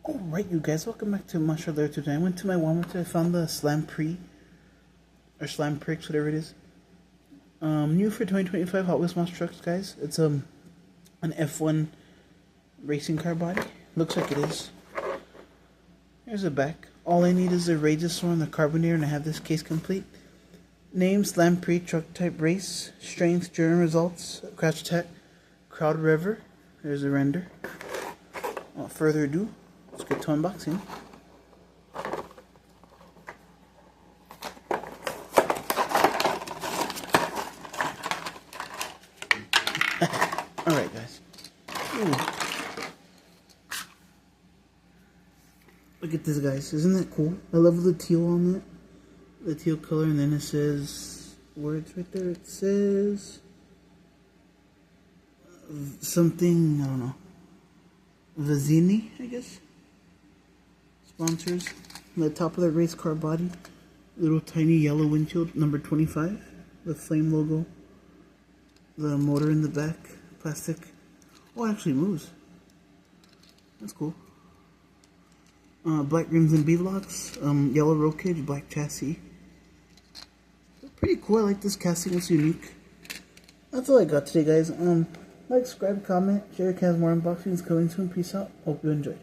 Alright, you guys, welcome back to my show there today. I went to my Walmart, I found the Slam Prix, or Slam Prix, whatever it is. New for 2025 Hot Wheels monster trucks, guys. It's an F1 racing car body. Looks like it is. Here's the back. All I need is a radius and the carbonator, and I have this case complete. Name, Slam Prix, truck type, race, strength, journey results, crash attack, crowd rever. There's a render. Without further ado, let's get to unboxing. Alright, guys. Ooh. Look at this, guys. Isn't that cool? I love the teal on it. The teal color, and then it says words right there. It says something, I don't know. Vizzini, I guess. Sponsors. On the top of the race car body, little tiny yellow windshield, number 25. The flame logo. The motor in the back, plastic. Oh, it actually moves. That's cool. Black rims and beadlocks. Yellow roll cage, black chassis. Pretty cool. I like this casting. It's unique. That's all I got today, guys. Like, subscribe, comment, share, cast more unboxings coming soon. Peace out. Hope you enjoy.